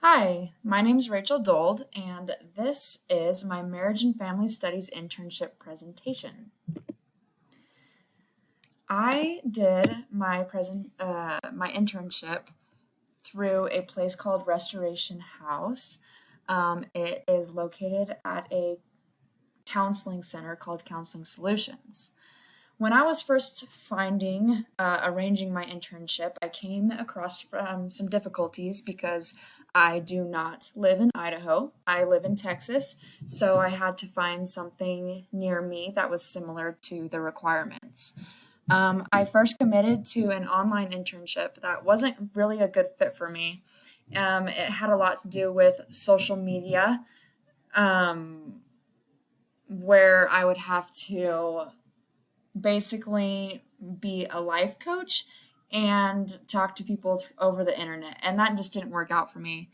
Hi, my name is Rachel Dold, and this is my Marriage and Family Studies internship presentation. I did my internship through a place called Restoration House. It is located at a counseling center called Counseling Solutions. When I was first arranging my internship, I came across some difficulties because I do not live in Idaho. I live in Texas, so I had to find something near me that was similar to the requirements. I first committed to an online internship that wasn't really a good fit for me. It had a lot to do with social media, um, where I would have to basically be a life coach and talk to people over the internet, and that just didn't work out for me.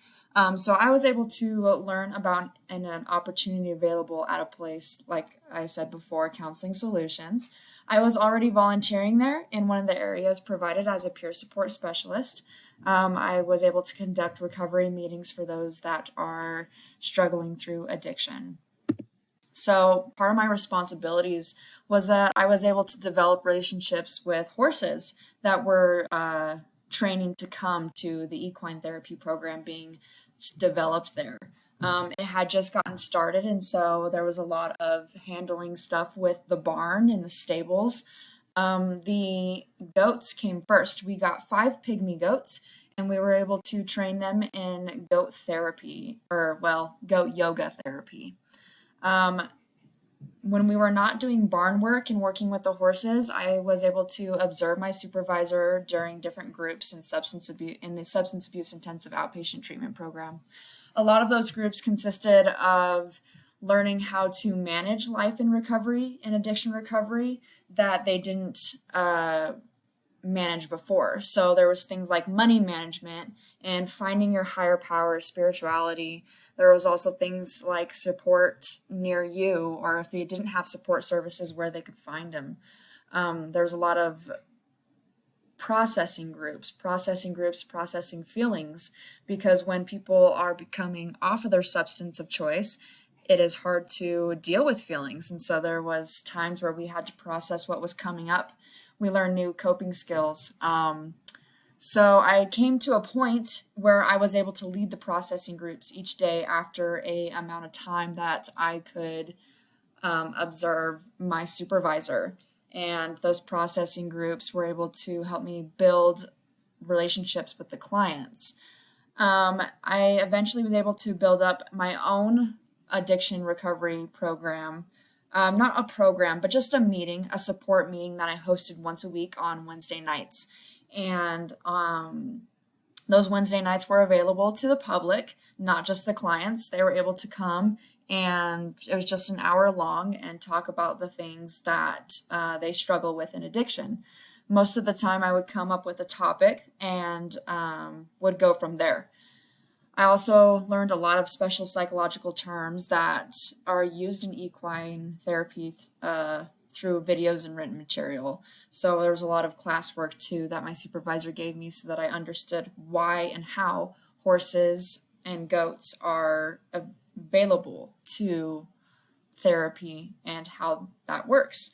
So I was able to learn about an opportunity available at a place, like I said before, Counseling Solutions. I was already volunteering there in one of the areas provided as a peer support specialist. I was able to conduct recovery meetings for those that are struggling through addiction. So part of my responsibilities was that I was able to develop relationships with horses that were training to come to the equine therapy program being developed there. It had just gotten started, and so there was a lot of handling stuff with the barn and the stables. The goats came first. We got 5 pygmy goats, and we were able to train them in goat therapy, or well, goat yoga therapy. Um, when we were not doing barn work and working with the horses, I was able to observe my supervisor during different groups in the substance abuse intensive outpatient treatment program. A lot of those groups consisted of learning how to manage life in recovery and addiction recovery that they didn't managed before. So there was things like money management and finding your higher power, spirituality. There was also things like support near you, or if they didn't have support services, where they could find them. There was a lot of processing feelings, because when people are becoming off of their substance of choice, it is hard to deal with feelings. And so there was times where we had to process what was coming up. We learned new coping skills. So I came to a point where I was able to lead the processing groups each day after a amount of time that I could observe my supervisor. And those processing groups were able to help me build relationships with the clients. I eventually was able to build up my own addiction recovery program. Not a program, but just a support meeting that I hosted once a week on Wednesday nights. And those Wednesday nights were available to the public, not just the clients. They were able to come, and it was just an hour long and talk about the things that they struggle with in addiction. Most of the time, I would come up with a topic and would go from there. I also learned a lot of special psychological terms that are used in equine therapy through videos and written material. So there was a lot of classwork too that my supervisor gave me so that I understood why and how horses and goats are available to therapy and how that works.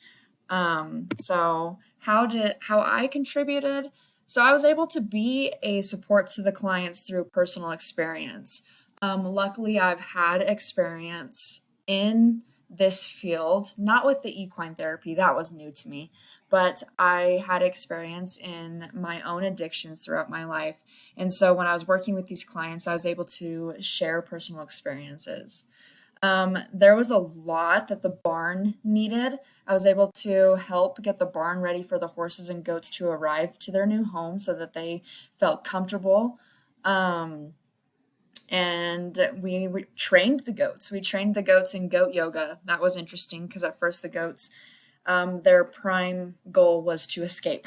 So how I contributed? So I was able to be a support to the clients through personal experience. Luckily, I've had experience in this field, not with the equine therapy, that was new to me, but I had experience in my own addictions throughout my life. And so when I was working with these clients, I was able to share personal experiences. There was a lot that the barn needed. I was able to help get the barn ready for the horses and goats to arrive to their new home so that they felt comfortable. Um, and we trained the goats. We trained the goats in goat yoga. That was interesting because at first the goats, their prime goal was to escape.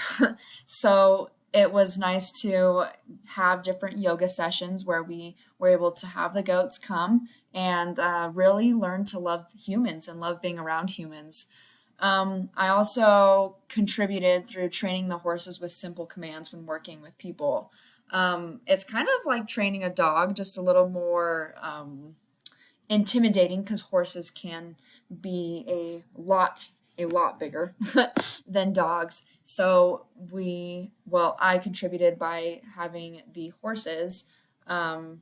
So it was nice to have different yoga sessions where we were able to have the goats come and really learn to love humans and love being around humans. I also contributed through training the horses with simple commands when working with people. It's kind of like training a dog, just a little more intimidating because horses can be a lot bigger than dogs. So I contributed by having the horses um,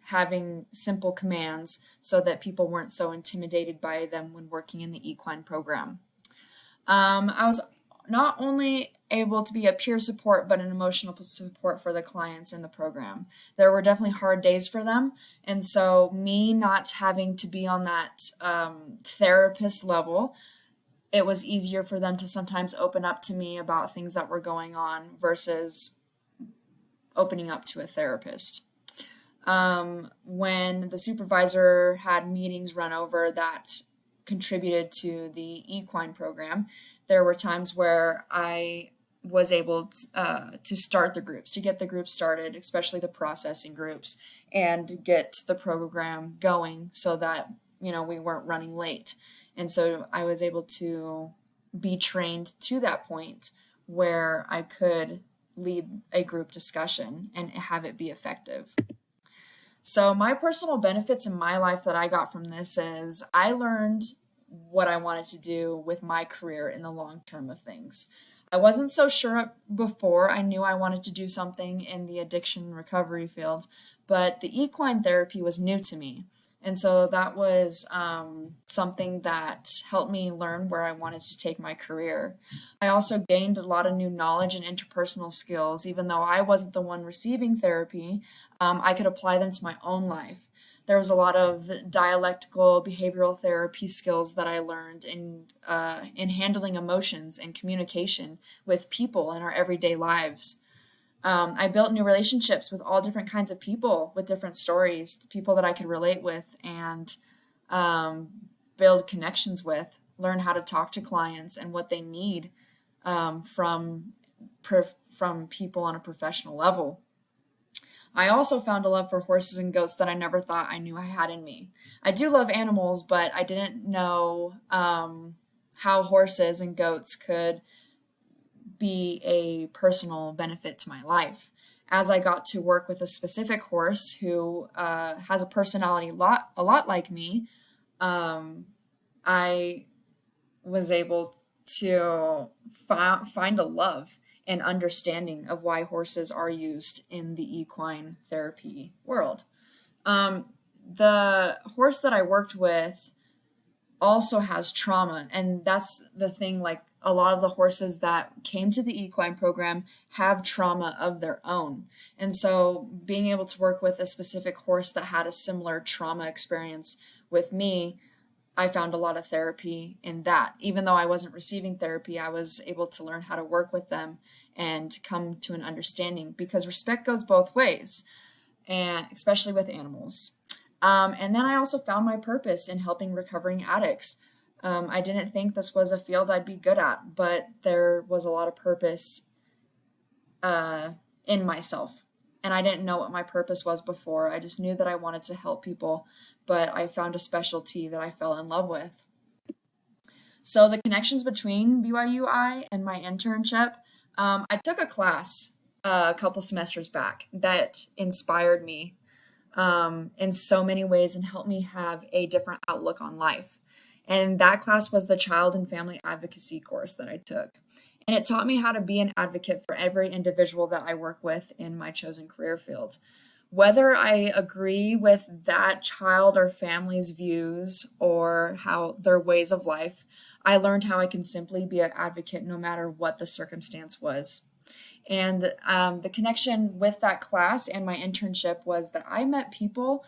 having simple commands so that people weren't so intimidated by them when working in the equine program. I was not only able to be a peer support, but an emotional support for the clients in the program. There were definitely hard days for them. And so, me not having to be on that therapist level, it was easier for them to sometimes open up to me about things that were going on versus opening up to a therapist. When the supervisor had meetings run over that contributed to the equine program, there were times where I was able to start the groups, to get the groups started, especially the processing groups, and get the program going so that, we weren't running late. And so I was able to be trained to that point where I could lead a group discussion and have it be effective. So my personal benefits in my life that I got from this is I learned what I wanted to do with my career in the long term of things. I wasn't so sure before. I knew I wanted to do something in the addiction recovery field, but the equine therapy was new to me. And so that was something that helped me learn where I wanted to take my career. I also gained a lot of new knowledge and interpersonal skills. Even though I wasn't the one receiving therapy, I could apply them to my own life. There was a lot of dialectical behavioral therapy skills that I learned in handling emotions and communication with people in our everyday lives. I built new relationships with all different kinds of people with different stories, people that I could relate with and build connections with, learn how to talk to clients and what they need from people on a professional level. I also found a love for horses and goats that I never thought I knew I had in me. I do love animals, but I didn't know how horses and goats could be a personal benefit to my life. As I got to work with a specific horse who has a personality a lot like me, I was able to find a love and understanding of why horses are used in the equine therapy world. The horse that I worked with also has trauma, and that's the thing. Like, a lot of the horses that came to the equine program have trauma of their own. And so being able to work with a specific horse that had a similar trauma experience with me, I found a lot of therapy in that. Even though I wasn't receiving therapy, I was able to learn how to work with them and come to an understanding, because respect goes both ways, and especially with animals. And then I also found my purpose in helping recovering addicts. I didn't think this was a field I'd be good at, but there was a lot of purpose in myself. And I didn't know what my purpose was before. I just knew that I wanted to help people, but I found a specialty that I fell in love with. So the connections between BYUI and my internship, I took a class a couple semesters back that inspired me in so many ways and helped me have a different outlook on life. And that class was the Child and Family Advocacy course that I took. And it taught me how to be an advocate for every individual that I work with in my chosen career field. Whether I agree with that child or family's views or how their ways of life, I learned how I can simply be an advocate no matter what the circumstance was. And the connection with that class and my internship was that I met people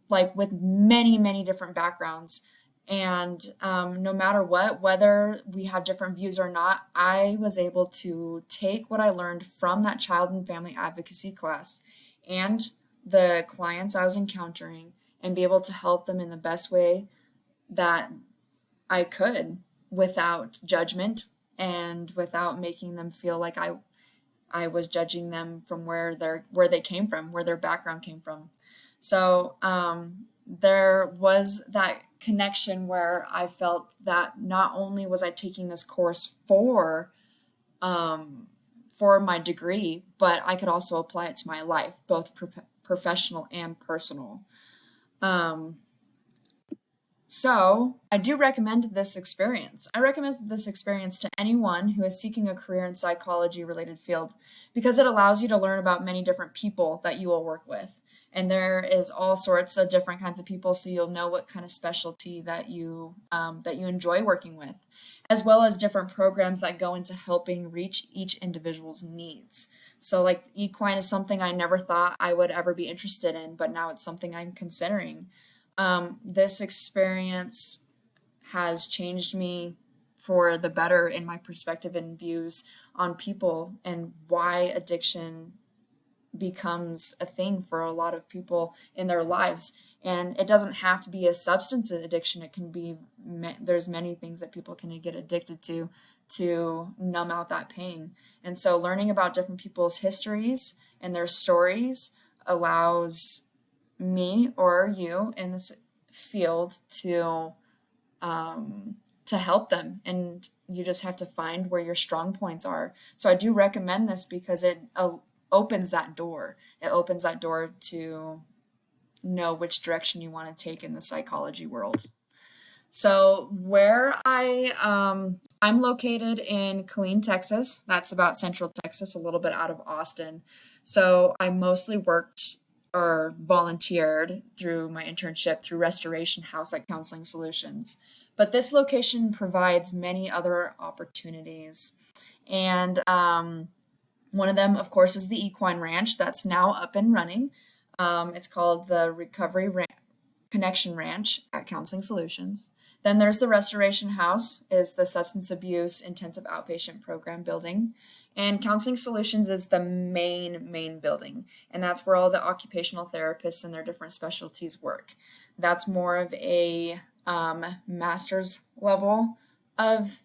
like with many, many different backgrounds. And no matter what, whether we have different views or not, I was able to take what I learned from that child and family advocacy class and the clients I was encountering and be able to help them in the best way that I could without judgment and without making them feel like I was judging them from where they came from, where their background came from. So there was that connection where I felt that not only was I taking this course for for my degree, but I could also apply it to my life, both professional and personal. Um, so I do recommend this experience. I recommend this experience to anyone who is seeking a career in psychology related field because it allows you to learn about many different people that you will work with. And there is all sorts of different kinds of people, so you'll know what kind of specialty that you enjoy working with, as well as different programs that go into helping reach each individual's needs. So like equine is something I never thought I would ever be interested in, but now it's something I'm considering. This experience has changed me for the better in my perspective and views on people and why addiction becomes a thing for a lot of people in their lives. And it doesn't have to be a substance addiction. It can be, there's many things that people can get addicted to numb out that pain. And so learning about different people's histories and their stories allows me or you in this field to help them, and you just have to find where your strong points are. So I do recommend this because it opens that door. It opens that door to know which direction you want to take in the psychology world. So I'm located in Killeen, Texas. That's about Central Texas, a little bit out of Austin. So I mostly worked or volunteered through my internship through Restoration House at Counseling Solutions. But this location provides many other opportunities. And one of them, of course, is the Equine Ranch that's now up and running. It's called the Connection Ranch at Counseling Solutions. Then there's the Restoration House, is the substance abuse intensive outpatient program building. And Counseling Solutions is the main building. And that's where all the occupational therapists and their different specialties work. That's more of a master's level of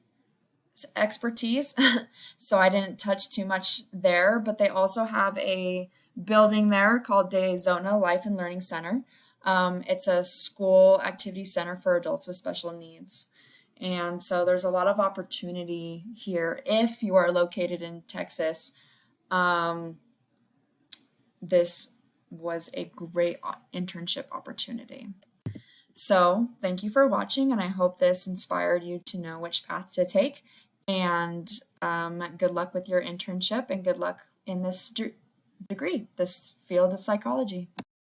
expertise. So I didn't touch too much there, but they also have a building there called De Zona Life and Learning Center. It's a school activity center for adults with special needs. And so there's a lot of opportunity here. If you are located in Texas, this was a great internship opportunity. So thank you for watching, and I hope this inspired you to know which path to take. And good luck with your internship, and good luck in this degree, this field of psychology.